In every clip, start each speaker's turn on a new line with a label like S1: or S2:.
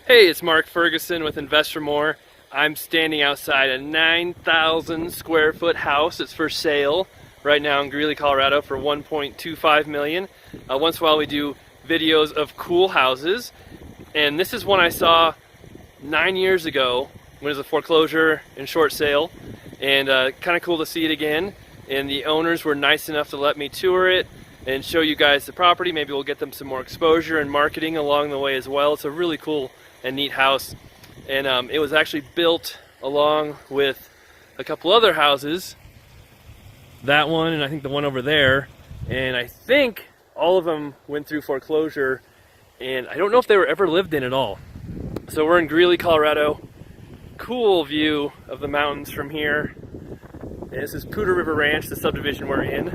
S1: Hey, it's Mark Ferguson with Investor More. I'm standing outside a 9,000 square foot house. It's for sale right now in Greeley, Colorado for $1.25 million. Once in a while we do videos of cool houses, and this is one I saw 9 years ago when it was a foreclosure and short sale, and kind of cool to see it again. And the owners were nice enough to let me tour it and show you guys the property. Maybe we'll get them some more exposure and marketing along the way as well. It's a really cool and neat house, and it was actually built along with a couple other houses, that one and I think the one over there, and I think all of them went through foreclosure, and I don't know if they were ever lived in at all. So we're in Greeley, Colorado. Cool view of the mountains from here. And this is Poudre River Ranch, the subdivision we're in,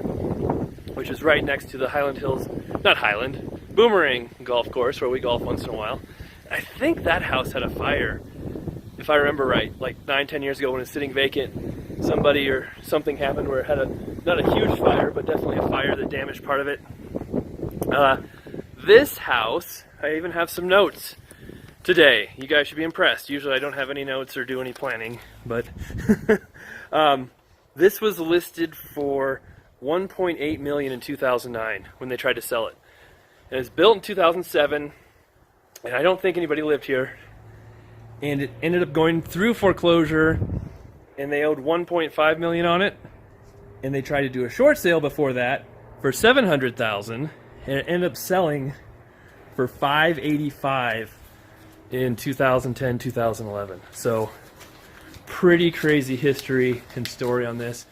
S1: which is right next to the Highland Hills, not Highland, Boomerang golf course where we golf once in a while. I think that house had a fire, if I remember right, like 9-10 years ago when it was sitting vacant. Somebody or something happened where it had not a huge fire, but definitely a fire that damaged part of it. This house, I even have some notes today. You guys should be impressed. Usually I don't have any notes or do any planning, but this was listed for $1.8 million in 2009 when they tried to sell it. And it was built in 2007. And I don't think anybody lived here, and it ended up going through foreclosure, and they owed $1.5 million on it, and they tried to do a short sale before that for $700,000, and it ended up selling for $585 in 2010, 2011. So pretty crazy history and story on this.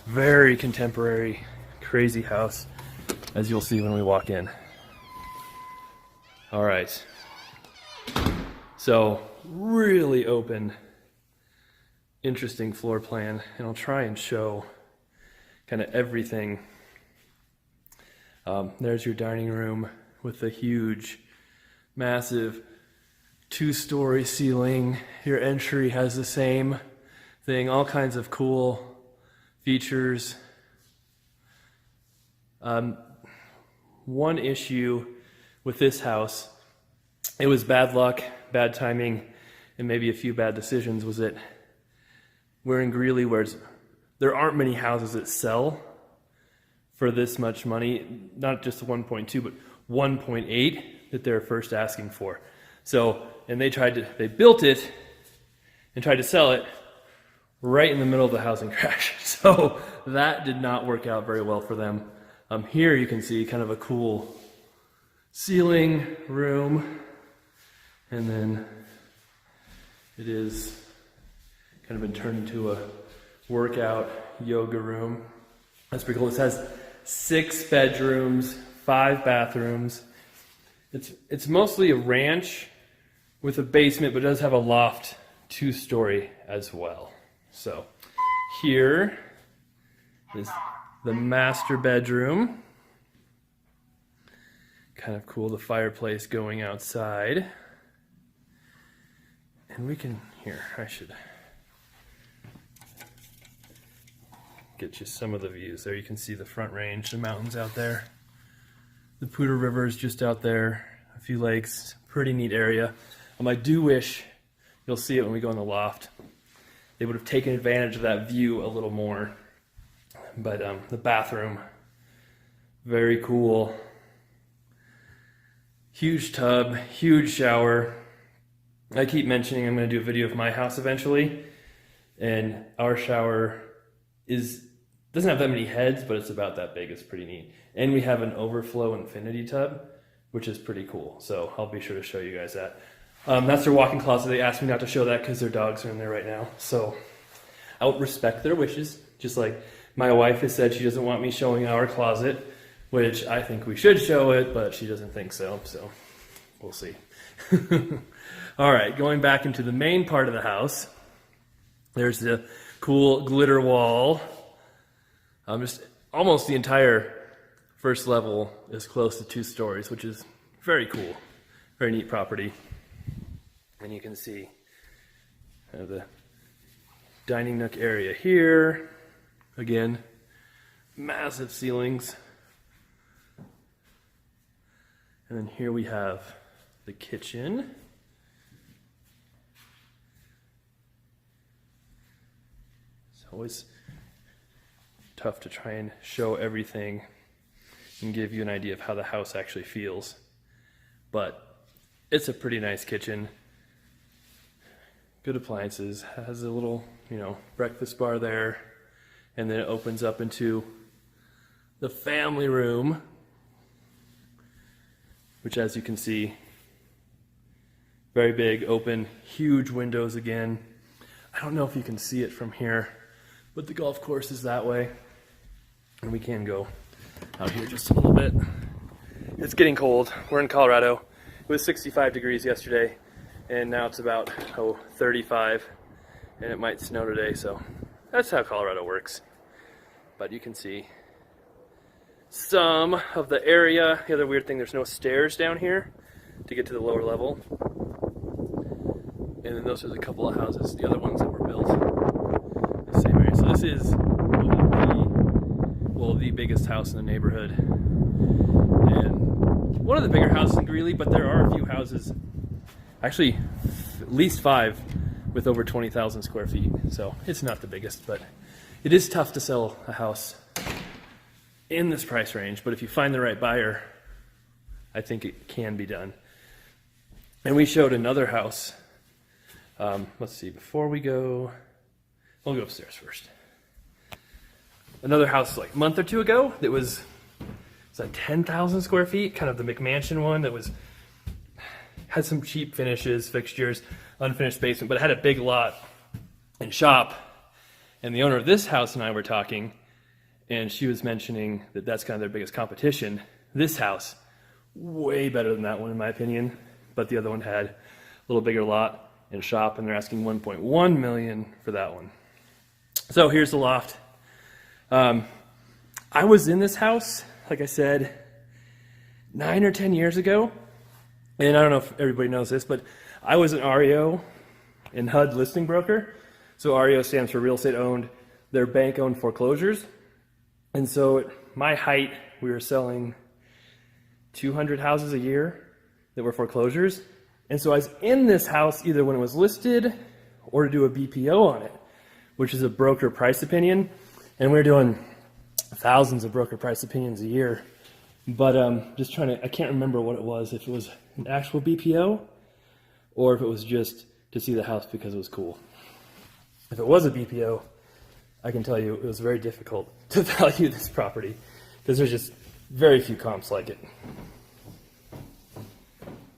S1: Very contemporary, crazy house, as you'll see when we walk in. All right. So really open, interesting floor plan, and I'll try and show kind of everything. There's your dining room with the huge, massive 2-story ceiling. Your entry has the same thing, all kinds of cool features. One issue with this house, it was bad luck, bad timing, and maybe a few bad decisions, was that we're in Greeley where there aren't many houses that sell for this much money, not just the 1.2, but 1.8 that they're first asking for. So, and they built it and tried to sell it right in the middle of the housing crash. So that did not work out very well for them. Here you can see kind of a cool ceiling room. And then it is kind of been turned into a workout yoga room. That's pretty cool. This has 6 bedrooms, 5 bathrooms. It's mostly a ranch with a basement, but it does have a loft 2-story as well. So here is the master bedroom. Kind of cool, the fireplace going outside. And we can, I should get you some of the views. There you can see the Front Range, the mountains out there. The Poudre River is just out there, a few lakes, pretty neat area. I do wish, you'll see it when we go in the loft, they would have taken advantage of that view a little more. But the bathroom, very cool. Huge tub, huge shower. I keep mentioning I'm going to do a video of my house eventually, and our shower doesn't have that many heads, but it's about that big. It's pretty neat. And we have an overflow infinity tub, which is pretty cool. So I'll be sure to show you guys that. That's their walk-in closet. They asked me not to show that because their dogs are in there right now. So I'll respect their wishes, just like my wife has said she doesn't want me showing our closet, which I think we should show it, but she doesn't think so. So we'll see. All right, going back into the main part of the house, there's the cool glitter wall. Just almost the entire first level is close to 2 stories, which is very cool, very neat property. And you can see the dining nook area here. Again, massive ceilings. And then here we have the kitchen. always tough to try and show everything and give you an idea of how the house actually feels. But it's a pretty nice kitchen. Good appliances. Has a little, breakfast bar there. And then it opens up into the family room, which, as you can see, very big, open, huge windows again. I don't know if you can see it from here, but the golf course is that way. And we can go out here just a little bit. It's getting cold. We're in Colorado. It was 65 degrees yesterday, and now it's about 35, and it might snow today, so that's how Colorado works. But you can see some of the area. The other weird thing, there's no stairs down here to get to the lower level. And then those are the couple of houses, the other ones that were built the same area. So this is the biggest house in the neighborhood. And one of the bigger houses in Greeley, but there are a few houses, actually at least 5, with over 20,000 square feet. So it's not the biggest, but it is tough to sell a house in this price range. But if you find the right buyer, I think it can be done. And we showed another house. Let's see, before we go, we'll go upstairs first. Another house like a month or two ago that was like 10,000 square feet, kind of the McMansion one that had some cheap finishes, fixtures, unfinished basement, but it had a big lot and shop. And the owner of this house and I were talking, and she was mentioning that that's kind of their biggest competition. This house, way better than that one in my opinion, but the other one had a little bigger lot and shop, and they're asking $1.1 million for that one. So here's the loft. I was in this house, like I said, 9 or 10 years ago, and I don't know if everybody knows this, but I was an REO and HUD listing broker. So REO stands for real estate owned. They're bank owned foreclosures. And so at my height, we were selling 200 houses a year that were foreclosures. And so I was in this house either when it was listed or to do a BPO on it, which is a broker price opinion. And we were doing thousands of broker price opinions a year. But just trying to, I can't remember what it was, if it was an actual BPO or if it was just to see the house because it was cool. If it was a BPO, I can tell you it was very difficult to value this property because there's just very few comps like it.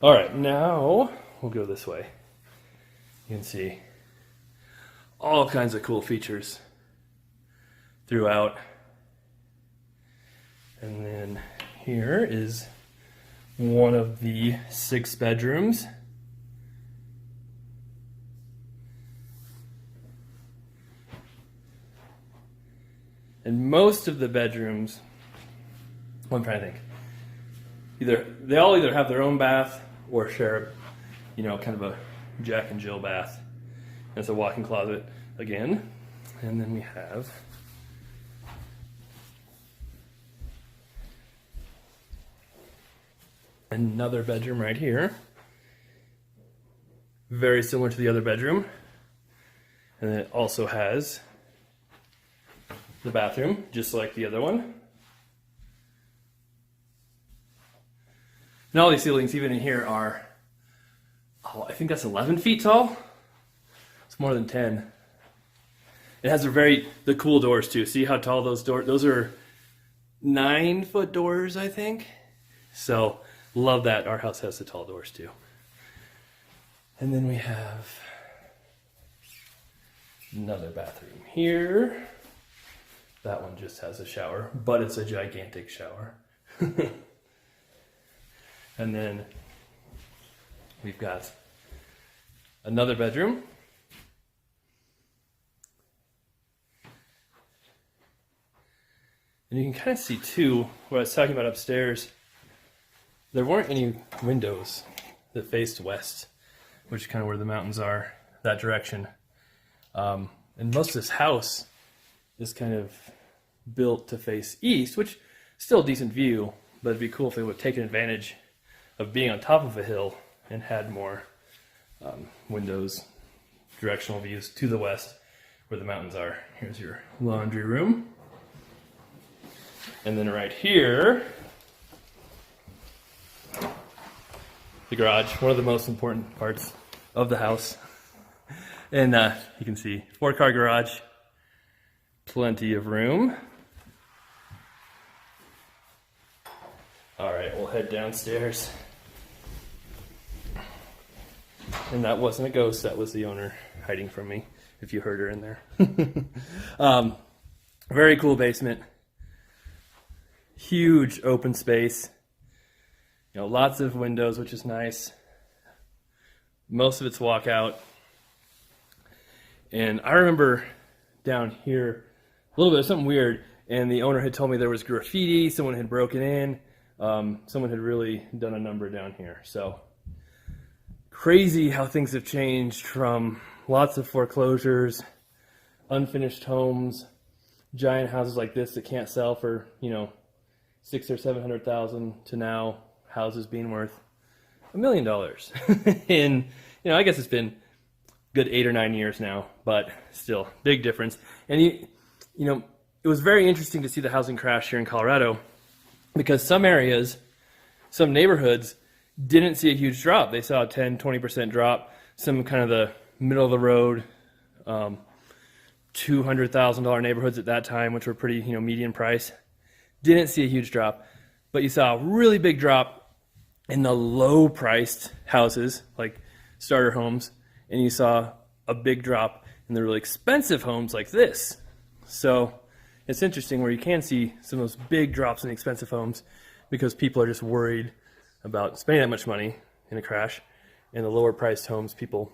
S1: All right, now we'll go this way. You can see all kinds of cool features throughout. And then here is one of the 6 bedrooms. And most of the bedrooms, well, I'm trying to think, they all either have their own bath or share, kind of a Jack and Jill bath. It's a walk-in closet again. And then we have another bedroom right here. Very similar to the other bedroom. And then it also has the bathroom, just like the other one. And all these ceilings, even in here, are, I think that's 11 feet tall. It's more than 10. It has the cool doors too. See how tall those doors, those are 9-foot doors, I think. So, love that. Our house has the tall doors too. And then we have another bathroom here. That one just has a shower, but it's a gigantic shower. And then we've got another bedroom. And you can kind of see too, what I was talking about upstairs, there weren't any windows that faced west, which is kind of where the mountains are, that direction. And most of this house is kind of built to face east, which is still a decent view, but it'd be cool if they would have taken advantage of being on top of a hill and had more windows, directional views to the west, where the mountains are. Here's your laundry room. And then right here, the garage, one of the most important parts of the house. And you can see 4-car garage, plenty of room. All right, we'll head downstairs. And that wasn't a ghost, that was the owner hiding from me, if you heard her in there. Very cool basement. Huge open space. You know, lots of windows, which is nice. Most of it's walkout. And I remember down here, a little bit of something weird, and the owner had told me there was graffiti, someone had broken in, someone had really done a number down here. So crazy how things have changed, from lots of foreclosures, unfinished homes, giant houses like this that can't sell for, you know, $600,000 or $700,000 to now houses being worth $1 million. And, you know, I guess it's been good 8 or 9 years now, but still big difference. And you know, it was very interesting to see the housing crash here in Colorado, because some areas, some neighborhoods didn't see a huge drop. They saw a 10-20% drop. Some kind of the middle of the road, $200,000 neighborhoods at that time, which were pretty, you know, median price, didn't see a huge drop. But you saw a really big drop in the low priced houses, like starter homes, and you saw a big drop in the really expensive homes like this. So it's interesting where you can see some of those big drops in the expensive homes, because people are just worried about spending that much money in a crash. And the lower priced homes, people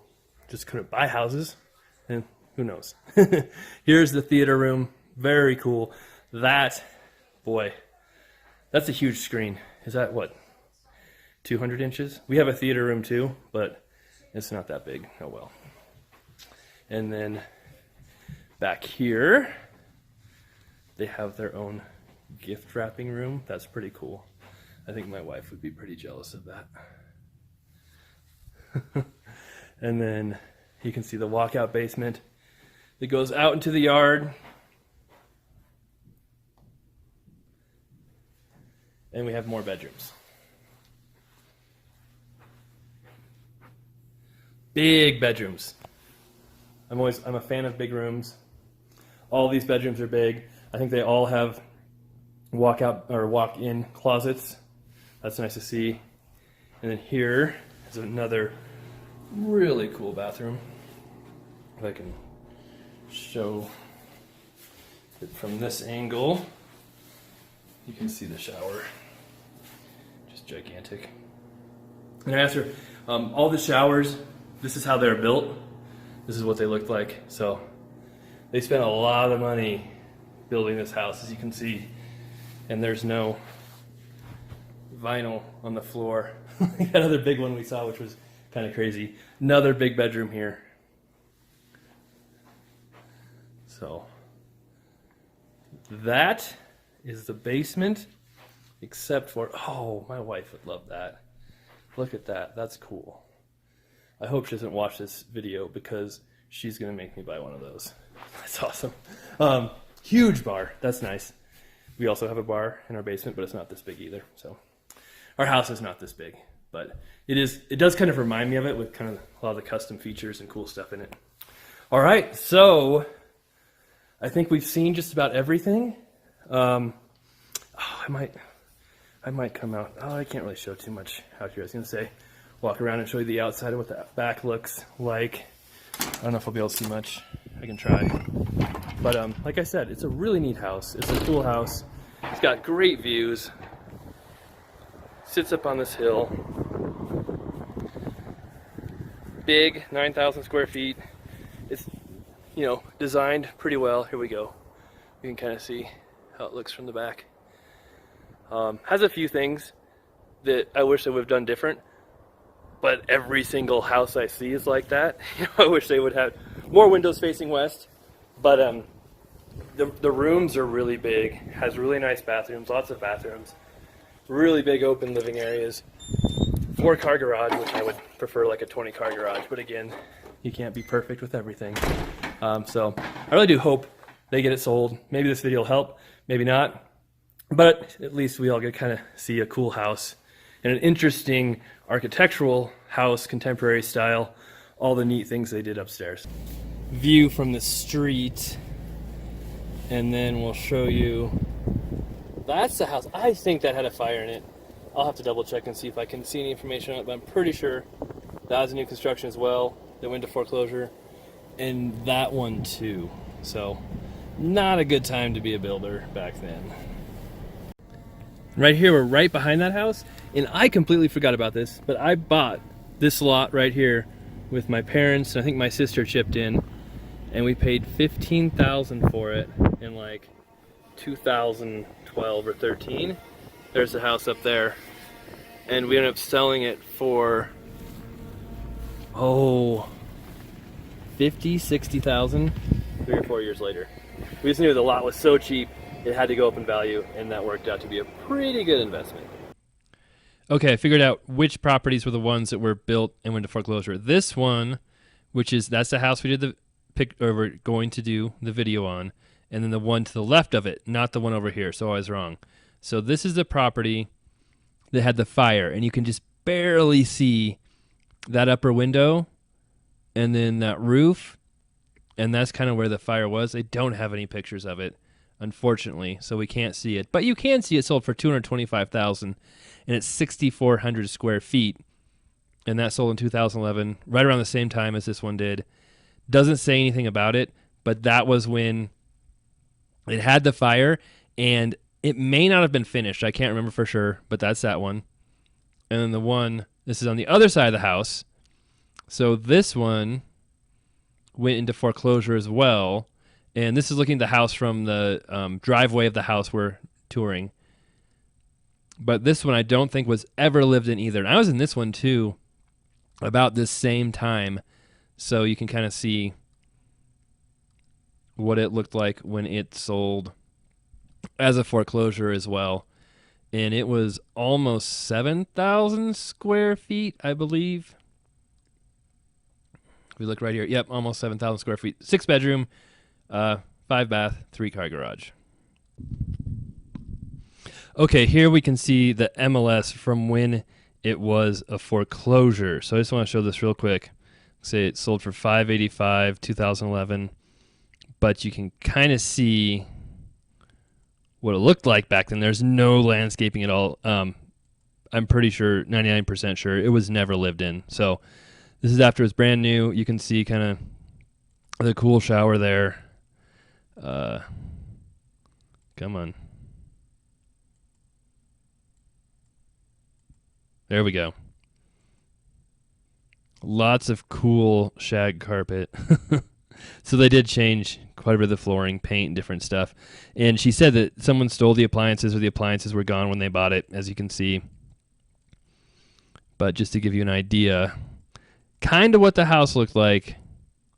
S1: just couldn't buy houses, and who knows. Here's the theater room, very cool. That, boy, that's a huge screen. Is that what, 200 inches? We have a theater room too, but it's not that big. Oh well. And then back here, they have their own gift wrapping room. That's pretty cool. I think my wife would be pretty jealous of that. And then you can see the walkout basement that goes out into the yard. And we have more bedrooms. Big bedrooms. I'm a fan of big rooms. All these bedrooms are big. I think they all have walkout or walk-in closets. That's nice to see. And then here is another really cool bathroom. If I can show it from this angle, you can see the shower. Just gigantic. And I asked her, all the showers, this is how they're built. This is what they looked like. So they spent a lot of money building this house, as you can see. And there's no vinyl on the floor. That other big one we saw, which was kind of crazy. Another big bedroom here. So that is the basement, except for, oh, my wife would love that. Look at that. That's cool. I hope she doesn't watch this video, because she's going to make me buy one of those. That's awesome. Huge bar. That's nice. We also have a bar in our basement, but it's not this big either. So our house is not this big, but it does kind of remind me of it, with kind of a lot of the custom features and cool stuff in it. All right, so I think we've seen just about everything. I might come out. Oh, I can't really show too much out here. I was going to say walk around and show you the outside of what the back looks like. I don't know if I'll be able to see much. I can try. But like I said, it's a really neat house. It's a cool house. It's got great views. Sits up on this hill. Big, 9,000 square feet. It's, you know, designed pretty well. Here we go. You can kind of see how it looks from the back. Has a few things that I wish they would have done different, but every single house I see is like that. You know, I wish they would have more windows facing west, but the rooms are really big. Has really nice bathrooms, lots of bathrooms, really big open living areas. 4-car garage, which I would prefer like a 20-car garage, but again, you can't be perfect with everything. So I really do hope they get it sold. Maybe this video will help, maybe not. But at least we all get to kind of see a cool house and an interesting architectural house, contemporary style, all the neat things they did upstairs. View from the street, and then we'll show you, that's the house. I think that had a fire in it. I'll have to double check and see if I can see any information on it, but I'm pretty sure that was a new construction as well that went to foreclosure, and that one too. So not a good time to be a builder back then. Right here, we're right behind that house, and I completely forgot about this, but I bought this lot right here with my parents, and I think my sister chipped in, and we paid $15,000 for it in like 2012 or 13. There's the house up there, and we ended up selling it for 50, 60,000 3 or 4 years later. We just knew the lot was so cheap it had to go up in value, and that worked out to be a pretty good investment. Okay, I figured out which properties were the ones that were built and went to foreclosure. This one, that's the house we did the we're going to do the video on, and then the one to the left of it, not the one over here, so I was wrong. So this is the property that had the fire, and you can just barely see that upper window and then that roof, and that's kind of where the fire was. They don't have any pictures of it, unfortunately, so we can't see it. But you can see it sold for $225,000, and it's 6,400 square feet, and that sold in 2011, right around the same time as this one did. Doesn't say anything about it, but that was when it had the fire, and it may not have been finished. I can't remember for sure, but that's that one. And then the one, this is on the other side of the house. So this one went into foreclosure as well. And this is looking at the house from the driveway of the house we're touring. But this one I don't think was ever lived in either. And I was in this one too about this same time. So you can kind of see what it looked like when it sold as a foreclosure as well. And it was almost 7,000 square feet, I believe. If we look right here, yep, almost 7,000 square feet. 6 bedroom, 5 bath, 3 car garage. Okay, here we can see the MLS from when it was a foreclosure. So I just want to show this real quick. Say it sold for $585, 2011, but you can kind of see what it looked like back then. There's no landscaping at all. I'm pretty sure, 99% sure, it was never lived in. So this is after it's brand new. You can see kind of the cool shower there. Come on. There we go. Lots of cool shag carpet. So they did change quite a bit of the flooring, paint, and different stuff. And she said that someone stole the appliances, or the appliances were gone when they bought it, as you can see. But just to give you an idea, kind of what the house looked like.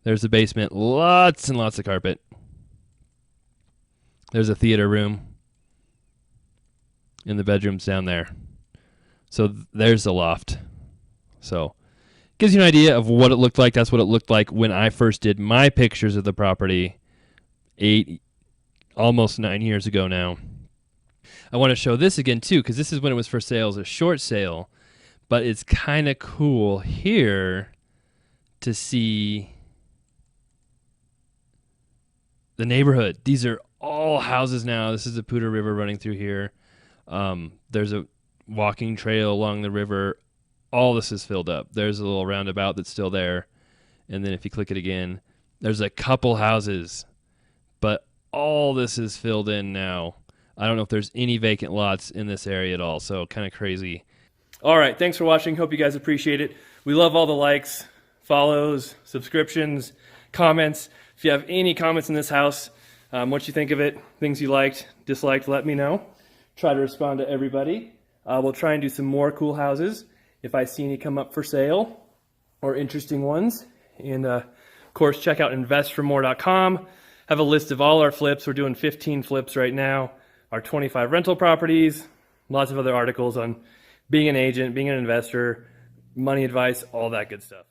S1: There's the basement, lots and lots of carpet. There's a theater room. And the bedroom's down there. So there's the loft. So gives you an idea of what it looked like. That's what it looked like when I first did my pictures of the property almost 9 years ago now. I want to show this again too, because this is when it was for sale as a short sale, but it's kind of cool here to see the neighborhood. These are all houses now. This is the Poudre River running through here. There's a walking trail along the river. All this is filled up. There's a little roundabout that's still there. And then if you click it again, there's a couple houses, but all this is filled in now. I don't know if there's any vacant lots in this area at all, so kind of crazy. All right, thanks for watching. Hope you guys appreciate it. We love all the likes, follows, subscriptions, comments. If you have any comments in this house, what you think of it, things you liked, disliked, let me know. Try to respond to everybody. We'll try and do some more cool houses if I see any come up for sale or interesting ones. And of course, check out investformore.com. Have a list of all our flips. We're doing 15 flips right now. Our 25 rental properties, lots of other articles on being an agent, being an investor, money advice, all that good stuff.